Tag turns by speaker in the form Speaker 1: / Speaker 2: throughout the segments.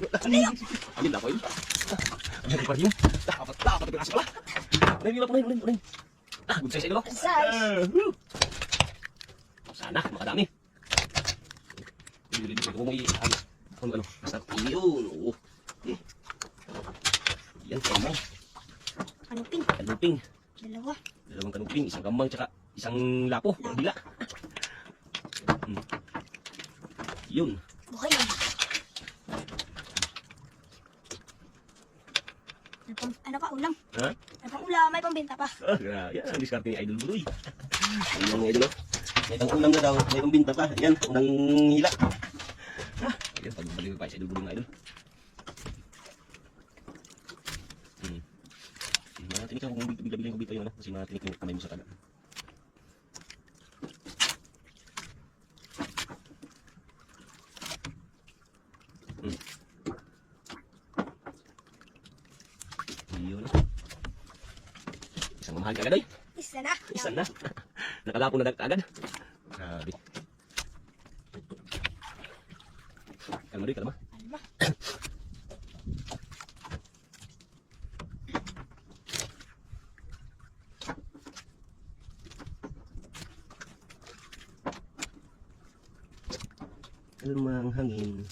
Speaker 1: Alin ako yun? Alin pa rin yun? Dapat na pinasa pala. Unahin. Good size idol. Sana, makadami. Hindi ko mo i-agis. Ano, basta yun. Yan, kamay. Kanuping. Dalawang kanuping, isang gambang, tsaka isang lapo. Bila. Yun.
Speaker 2: Buhay lang. Ano pa, ulam?
Speaker 1: Ha?
Speaker 2: Ano pang ulam? May pambenta pa.
Speaker 1: Yan ang diskarte ni Idol Budoy. Ayan mga idol. May pang ulam na daw, may pambinta pa. Ayan, unang hila. Ayan, pagbalik pa si Idol Budoy mga idol. Matinik ako kung bigla-bigla yung kubito yun. Kasi matinik yung kamay mo sa taga. Yun. Isang mamahal ka agad, oy. Isa na. Nakalapo na agad. Grabe. Kalma rin, kalma. Kalmang hangin.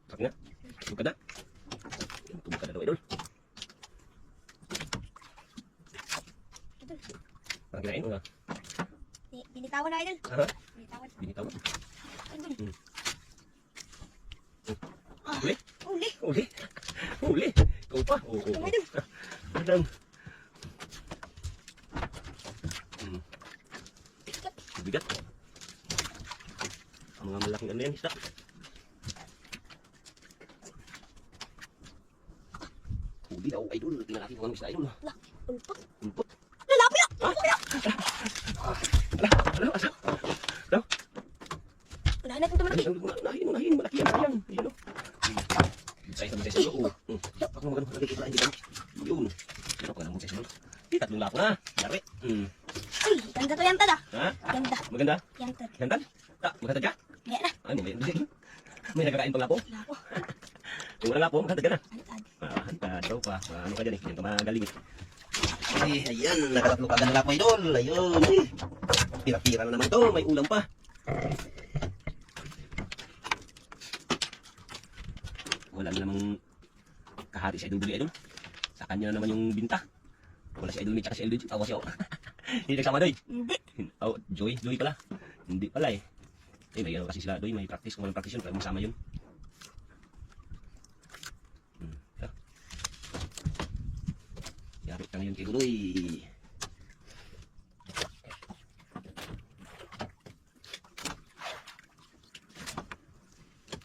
Speaker 1: Tak nga. Buka na. Buka na daw, idol. Parang kinain mo na.
Speaker 2: Binitawan na, idol.
Speaker 1: Ha? Binitawan. Uli. Ikaw pa. Oo. Madang. Bigat. Ang mga malaking ano yan, isda. Huli daw, idol. Tingnan natin kung anong isda, idol. Ulpot.
Speaker 2: Lalapi yan!
Speaker 1: Ano?
Speaker 2: Unahan natin ito malaki.
Speaker 1: Unahin. Malaki yan. Ayun, o. Size. Oo. Baka magano lagi kita hindi kami. Yun. Pero pag naman size. Tatlong lapo na. Yari.
Speaker 2: Ay, ganda to yan tad ah.
Speaker 1: Ha?
Speaker 2: Ganda.
Speaker 1: Maganda?
Speaker 2: Yan tad.
Speaker 1: Ganda? Maganda ka?
Speaker 2: Kaya na.
Speaker 1: Ano may nagkakain pang lapo?
Speaker 2: Lapo.
Speaker 1: Kung wala lapo, maganda ka na.
Speaker 2: Antad.
Speaker 1: Hantad daw pa. Ano ka dyan eh? Yan ka magaling eh. Ay, ayan. Nakatatlo ka ng lapo, idol. Ayun. Pira-pira na naman to. May ulam pa. Wala na namang kahati si Idol Budoy, idol. Sa kanya na naman yung binta. Wala si Idol May tsaka si Idol Joy. Tawa siya. Hindi nagsama, Doy.
Speaker 2: Hindi.
Speaker 1: Oh, Joy pala. Hindi pala eh. Eh, may ano kasi sila, Doy. May practice. Kung walang practice yun, kaya masama yun. Yari ka ngayon kay Budoy.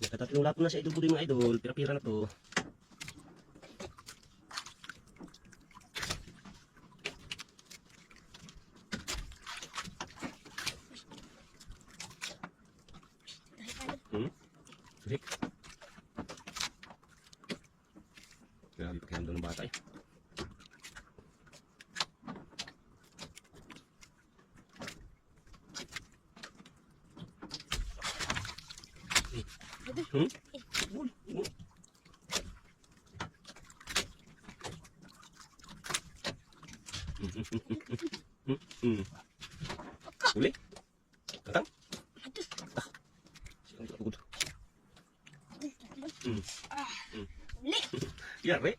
Speaker 1: Nakatatlong lapo na si Idol Budoy, mga idol. Pira-pira na to. Rick. Grabe pakiramdam ng bata eh. Uli? Tatang? Siyang pagod.
Speaker 2: Uli.
Speaker 1: Yari.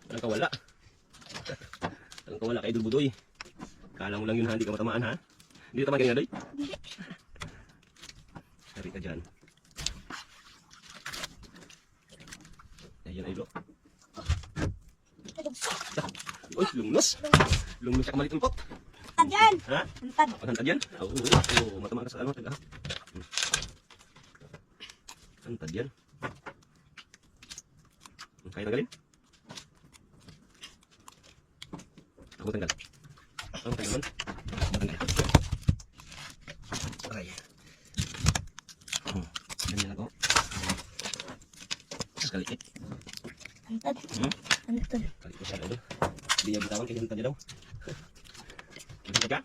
Speaker 1: Walang kawala. Walang kawala kay Idol Budoy. Kala mo lang yun, hindi ka matamaan, ha? Hindi tamaan ganyan, Doy? Yari ka dyan. Ayan, Idol. Uy, lumnos. Lumnos siya kamalit ulpot.
Speaker 2: Antad yan.
Speaker 1: Ha?
Speaker 2: Antad.
Speaker 1: Antad yan? Oo, matamaan ka sa ano, taga. Antad yan. Kaya tanggalin? Ako tanggal. Ako tanggal man. Matanggal. Aray. Ganyan ako. Kalikit.
Speaker 2: Antad. Ano to?
Speaker 1: Kali ko siya idol. Hindi niya bitawan kasi hintad niya daw. Hintad ka?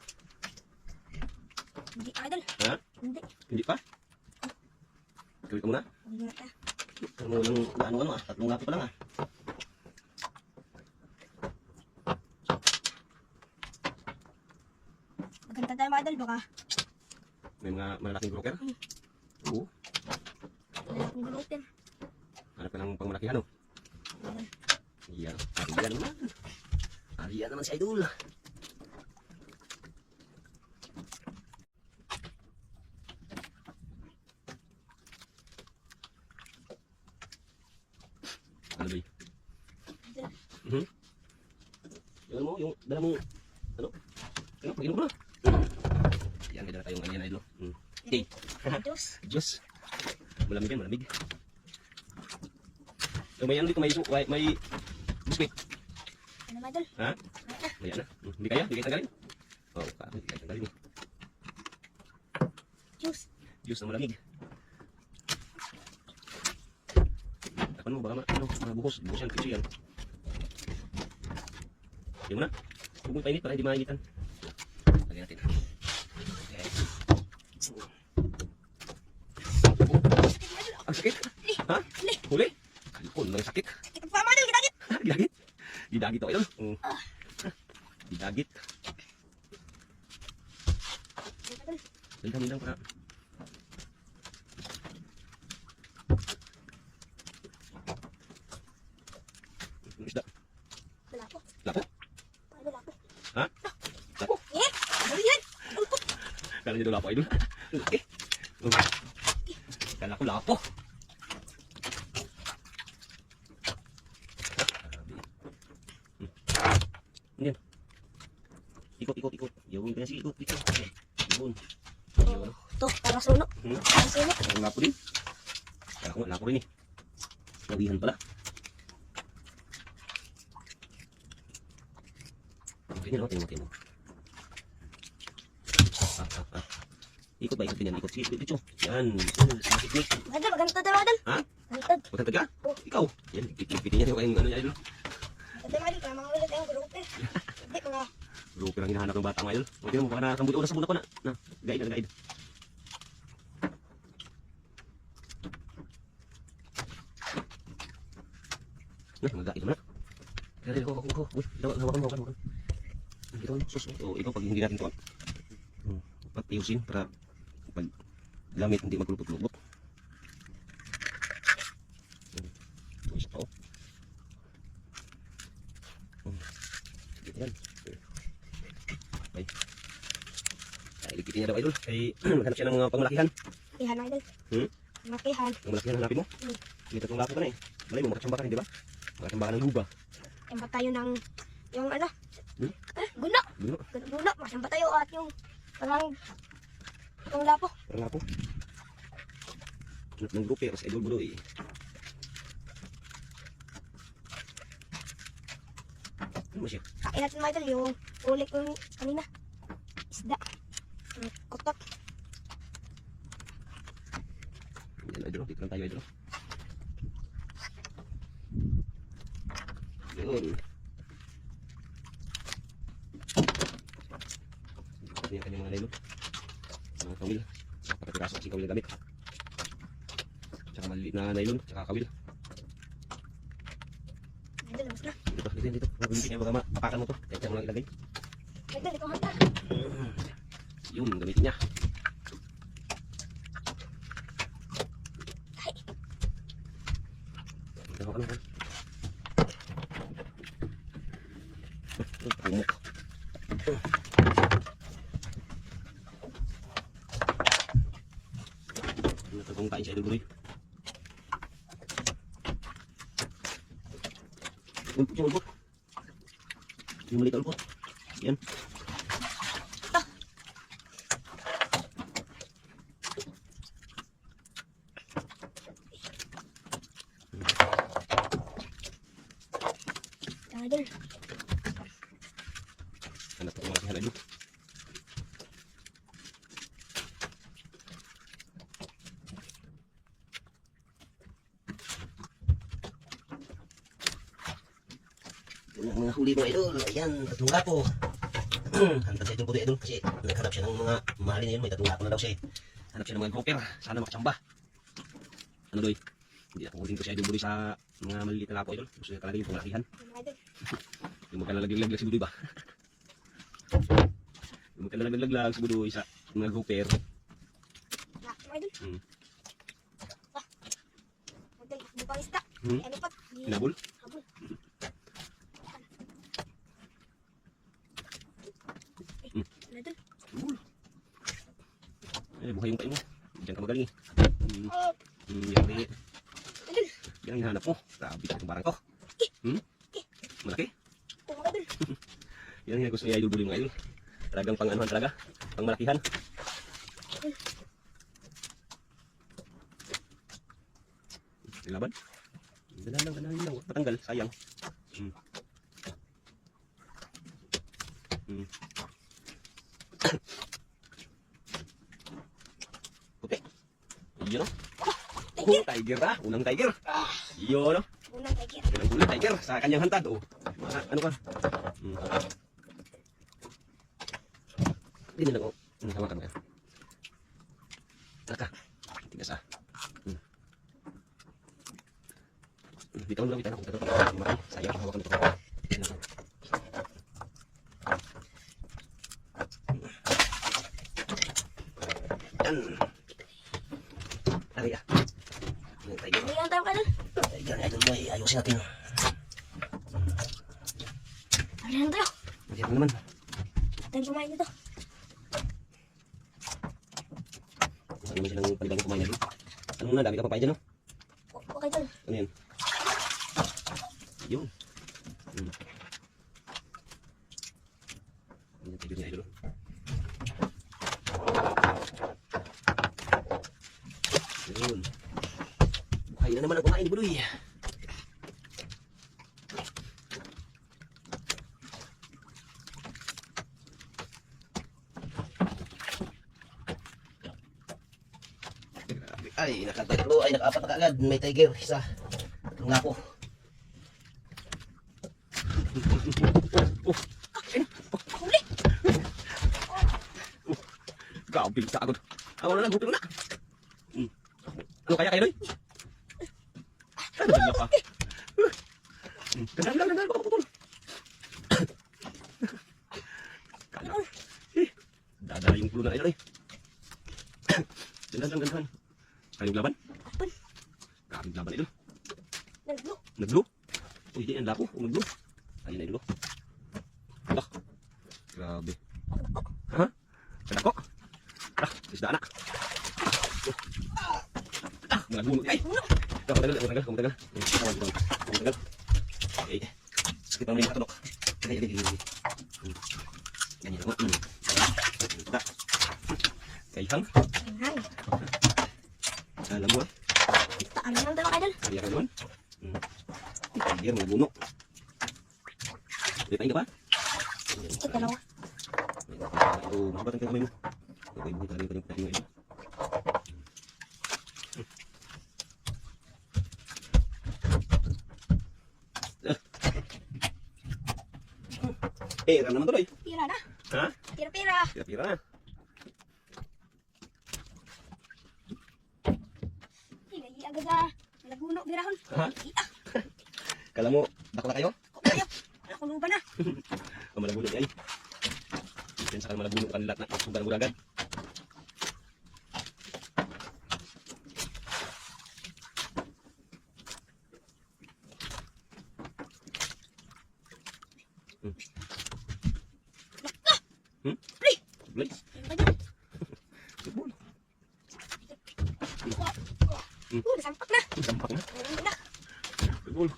Speaker 2: Hindi, idol.
Speaker 1: Ha?
Speaker 2: Hindi.
Speaker 1: Hindi pa? Gawin ka muna?
Speaker 2: Hindi na ta.
Speaker 1: Ano lang, ano ah. Tatlong lapi pa lang ah.
Speaker 2: Maganda tayo mga idol. Baka
Speaker 1: May mga malalaking broker. Oo.
Speaker 2: malaking gulutin.
Speaker 1: Hanap ka ng pangmalakihan oh. Yan. Ariyan naman. Ariyan naman si idol. Ano ba yun? Yung ano mo, yung dala mong, ano? Ano, mag-inom ko na. Yan, may dala tayong ano yan, idol. Okay.
Speaker 2: Diyos.
Speaker 1: Diyos. Malamig yan, malamig. So, may ano dito, may biskuit.
Speaker 2: Ano mga idol?
Speaker 1: Ha? May ano? Hindi kaya? Hindi kaya tanggalin? Oo, hindi kaya tanggalin eh.
Speaker 2: Diyos.
Speaker 1: Diyos na malamig. Tapan mo, baka mabuhos. Buhos yan, kitso yan. Hindi mo na. Huwag mong painit para hindi mainitan. Lagyan natin. Okay. Ang sakit? Ha? Huli? Kalipon, ang sakit.
Speaker 2: Ito pa mga idol. Gidagit.
Speaker 1: Gidagit? Gidagit ako, idol. Gidagit. Minang para. Ano isda?
Speaker 2: Lapo.
Speaker 1: Lapo?
Speaker 2: Paano lapo?
Speaker 1: Ha? Lapo?
Speaker 2: Eh! Ano yan?
Speaker 1: Kala niyo daw lapo, idol. Laki. Kala ko lapo. Yan. Ikot. Yun, kaya sige, ikot. Yun. Yun.
Speaker 2: Ito, para suno. Para suno.
Speaker 1: Ang lapo din. Kala ko nga, lapo rin eh. Nawihan pala. Ganyan o, tingnan mo. Ikot ba? Ikot ganyan. Ikot. Sige, dito. Yan. Sa technique.
Speaker 2: Idol, maganda tayo mga idol.
Speaker 1: Ha?
Speaker 2: Maganda.
Speaker 1: Magkantad ka? Ikaw. Yan, pipitin niya yung ano niya, idol.
Speaker 2: Maganda mga idol. Kaya mga ulit tayong grupo eh. Hindi, mga
Speaker 1: Grupo lang hinahanap ng bata mga idol. O, tingnan mo, baka nasambuna ko na. Guide na, guide. Mag-guide mo na. Kaya ko. Uy, hawakan. Ito, sus. O, ikaw pag hindi natin ito. Patiusin para pag gamit hindi maglupot-lupot. Isa pa o. Dito yan. Okay. Ilipitin niya daw idol. Kaya maghanap siya ng mga pangmalakihan.
Speaker 2: ihan mga idol. Makihan.
Speaker 1: Pangmalakihan hanapin mo. May tatlong lapo ka na eh. Malay mo, makatsambakan hindi ba? Makatsambakan ng luba.
Speaker 2: Samba tayo ng yung ano?
Speaker 1: Hmm?
Speaker 2: Guno.
Speaker 1: Guno.
Speaker 2: Guno. Masamba tayo at yung parang itong lapo.
Speaker 1: Parang lapo. Hanap ng grupo eh. Kasi idol budo eh. Ano ba siya?
Speaker 2: Kain natin mga idol yung ulit ko kanina. Isda. Kotok.
Speaker 1: Yan idol. Dito lang tayo idol. Yun. Ito yung kanyang mga nylon. Mga kawil. Pagkatiraso kasi kawil na gamit. Tsaka maliliit na nylon. Tsaka kawil.
Speaker 2: Idol, labas na.
Speaker 1: Dito. Mabulitin niya. Baka mapakan mo to. Kaya siya mo lang ilagay.
Speaker 2: Idol, ito hanta.
Speaker 1: Yun. Gamitin niya. Ano. Pumok. Ito kung kain siya idol buloy. Ulpot. Yung maliit na ulpot. Yan.
Speaker 2: Idol.
Speaker 1: Hanap ko mga kihala idol. Mga huli mga idol. Ayan, tatlong gapo. Hantad sa idol po idol kasi naghanap siya ng mga mahalin na yun. May tatlong gapo na daw siya. Hanap siya ng mga grouper. Sana makachamba. Ano doy? Hindi ako huling ko si idol Budoy sa mga maliliit na gapo idol. Gusto niya talaga yung panglakihan.
Speaker 2: Mga idol.
Speaker 1: Yung magkalalaglag si Budoy ba? Yung magkalalaglag si Budoy sa mga grouper.
Speaker 2: Na, mga idol.
Speaker 1: Hmm.
Speaker 2: Mga idol, di pa isda.
Speaker 1: Hmm?
Speaker 2: Ano pa?
Speaker 1: Hinabol?
Speaker 2: Habol. Mga idol.
Speaker 1: Eh, buhay yung pain mo. Diyan ka magaling eh.
Speaker 2: Oh,
Speaker 1: Yari.
Speaker 2: idol.
Speaker 1: Yan ang hinahanap mo. Grabe ka itong barang to. Malaki.
Speaker 2: Oh, mga idol.
Speaker 1: Yan ang gusto niya idol Budoy mga idol. Talagang pang anuhan talaga. Pang malakihan. Laban. Ganahan lang. Patanggal. Sayang. Puti. Yun o. Tiger ah. Unang tiger. Yun o.
Speaker 2: Unang tiger.
Speaker 1: Unang huli tiger. Sa kanyang hantad. Oh. Ano ka? Hindi lang oh. Hawakan mo yan. Naka. Tigas ah. Bitaw lang. Sayang ang hawakan ito. Yan. Ari ah. Tiger.
Speaker 2: Hindi lang tayo ka idol.
Speaker 1: Tiger idol mo eh. Ayusin natin.
Speaker 2: Ano lang tayo?
Speaker 1: Hindi ako naman.
Speaker 2: Tayo kumain dito.
Speaker 1: Ano naman silang paligang kumain na rin. Ano muna? Dami ka papaya dyan no?
Speaker 2: Okay idol.
Speaker 1: Ano yan? Yun. Ano yung tiger niya idol? Yun. Buhay na naman ang kumain ni Budoy. Ay, nakatatlo. Ay, nakaapat na kaagad. May tiger. Isa. Tatlong nga po.
Speaker 2: Huli.
Speaker 1: Grabe, sagod. Ako na lang, hupin mo na. Ano kaya kayo, Noy? Ano ba niya pa? Gandaan lang, baka putol. Kala. Dadala yung pulo na kayo, Noy. Gandaan. Kayong laban?
Speaker 2: Laban.
Speaker 1: Grabe laban ito.
Speaker 2: Naglo.
Speaker 1: Naglo? Uy, di, ang lapo. Naglo. Ayun na ito. Ala. Grabe. Ha? Kadako? Isda na. Nagbuno. Ay! Kumatagal. Okay. Sakit naman yung matulok. Ganyan ako. Isda. Kayhang.
Speaker 2: Hang.
Speaker 1: Alam mo eh.
Speaker 2: Ano lang tayo ka idol.
Speaker 1: Kaya ka naman. Tiger, nagbuno. Ulipain ka pa?
Speaker 2: Ito dalawa.
Speaker 1: Ito, mahabatan ka kamay mo. Okay, buhay talaga yung pati mo ito. Pera naman tuloy.
Speaker 2: Pira na.
Speaker 1: Ha?
Speaker 2: Pira.
Speaker 1: Pira na.
Speaker 2: Hindi agad sa laguno birahon.
Speaker 1: Ha? Kala mo, bakla kayo?
Speaker 2: Kayo. Nakuluban na.
Speaker 1: Malabuno yan. Pensa ka malabuno kanila na sugar buragan. Blay. Football.
Speaker 2: Sampak na.
Speaker 1: Dampak na.
Speaker 2: Na.
Speaker 1: Football.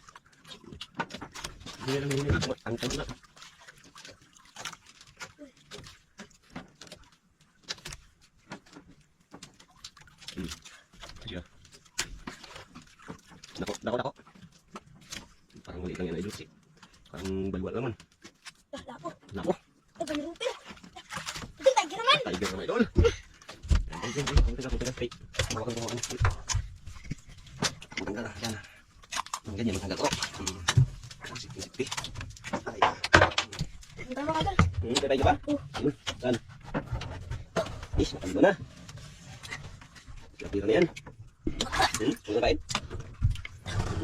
Speaker 1: Hindi lang. Ang tanong na. Siya. Nako. Parang mali lang yan idol. Parang baliwala naman.
Speaker 2: Lapo.
Speaker 1: Nako.
Speaker 2: Ito ba yung pira? Ito tiger naman.
Speaker 1: Tiger naman idol. Kunti ka. Hawakan. Matanggal na. Yan. Ang ganyan matanggal ko. Sipi.
Speaker 2: mga idol.
Speaker 1: Kaya tayo ba? Ayun, saan? Is, nakaligo na. Kapira na yan. Huwag na kain.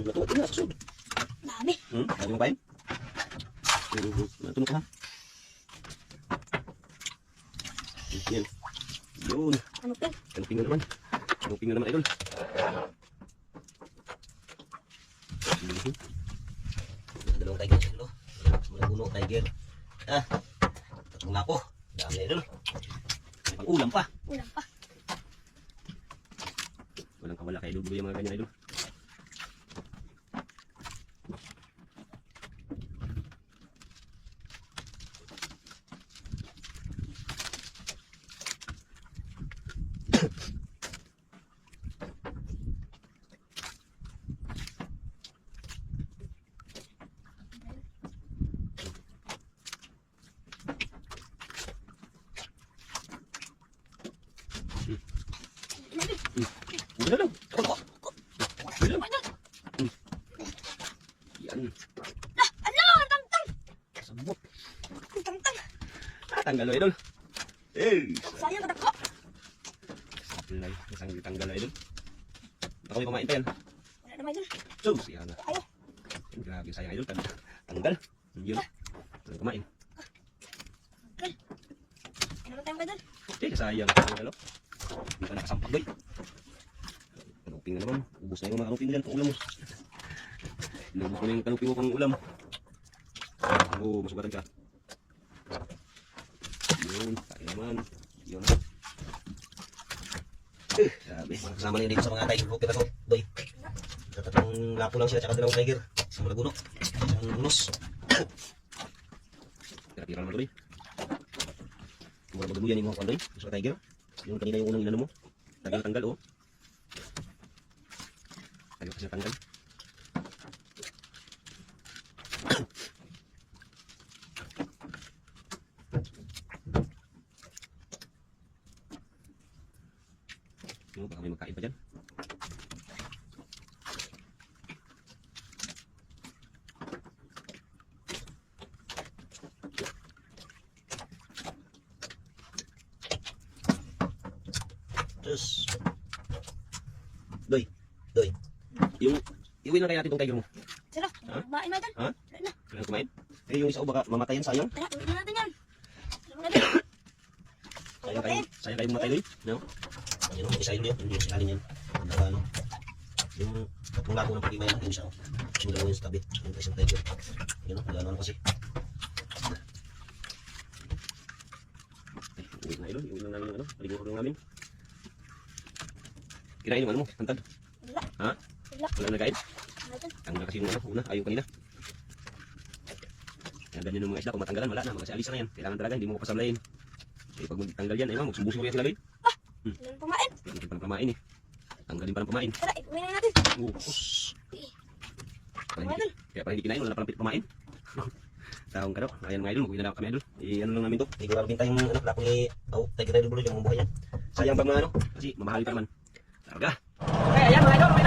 Speaker 1: Natuwa din na, susod.
Speaker 2: Dami.
Speaker 1: Dami mo kain? Natunog ka ha? Yan. Yun.
Speaker 2: Ano pin?
Speaker 1: Kanuping na naman. Kanuping na naman, idol. Dalawang tiger siya, idol. Mga puno, tiger. Tatlong lapo. Dami na, idol. May pang-ulam pa.
Speaker 2: Ulam pa.
Speaker 1: Walang kawala kay idol. Buloy ang mga ganyan, idol. Wala lang. Wala lang. Yan.
Speaker 2: Ano? Ang tangtang.
Speaker 1: Sabot.
Speaker 2: Ang tangtang.
Speaker 1: Tanggal, idol. Eh.
Speaker 2: Sayang katakot.
Speaker 1: Wala. Isang tanggal, idol. Baka may pamain pa yan.
Speaker 2: Wala naman idol.
Speaker 1: Sus, yan na.
Speaker 2: Ayaw.
Speaker 1: Grabe, sayang, idol. Tanggal. Yun. Wala kumain.
Speaker 2: Okay. Ano naman tayo idol?
Speaker 1: Eh, sayang. Tanggal, oh. Hindi ka nakasampag, boy. Kanuping na naman. Ubus na yung mga kanuping dyan pang ulam mo. Inubos mo na yung kanuping mo pang ulam. Oo, masugatan ka. Yun, kaya naman. Yun. Sabi, mga kasama na dito sa mga tiger hook na to, boy. Sa tatlong lapo lang sila, tsaka dalawang tiger. Isang malaguno, isang unos. Tira-tira naman to, boy. Kung wala magaluyan yung mga kwan, boy. Gusto ka tiger? Yung kanina yung unang inano mo. Tanggal, oh. Tagal kasi tanggal. Yung baka may magkain pa dyan. Terus, Doy. Yung iuwi na kaya natin itong tiger mo.
Speaker 2: Sila.
Speaker 1: Ha?
Speaker 2: Kumain na idol.
Speaker 1: Ha?
Speaker 2: Wala na.
Speaker 1: Kailangan kumain. Eh, yung isa ko baka mamatayan, sayang.
Speaker 2: Tara, uwi na natin yan. Alam mo na idol.
Speaker 1: Sayang kayo mamatay, Doy. No? Yan o, isa yun yun. Yung isa alin yan. Ano, yung tatlong lago ng pag-iba yan. Yung isa, yung dalawa yung sa tabi. Yung isang tiger. Yun o, wala na kasi. Uwi na, idol. Iuwi lang namin yung ano. Paliguan lang namin. Kinain yung ano mo, hantad.
Speaker 2: Wala.
Speaker 1: Ha?
Speaker 2: Wala.
Speaker 1: Wala na kain?
Speaker 2: Idol.
Speaker 1: Tanggal kasi yung ano, una, ayaw kanina. Kaya ganyan yung mga isda, kung matanggalan, wala na, mag-alisa na yan. Kailangan talaga, hindi mo kapasablayin. Eh, pag magtanggal yan, ayun, magsubusin ko yan sila, Loy.
Speaker 2: Wala na pumain.
Speaker 1: Hindi pa ng pamain eh. Tanggalin pa ng pamain.
Speaker 2: Tara, uwi na natin.
Speaker 1: Upos. Kaya para hindi kinain, wala na palang pamain. Taong ka daw. Ayan mga idol, mag-uwi na lang kami idol. Ano lang namin to. Hindi ko nabinta yung ano, lapo ni Tiger Idol Buloy, yung buhay yan. Sayang pag mga ano, kasi mamahali pa naman. Targa.
Speaker 2: Okay, ayan mga idol.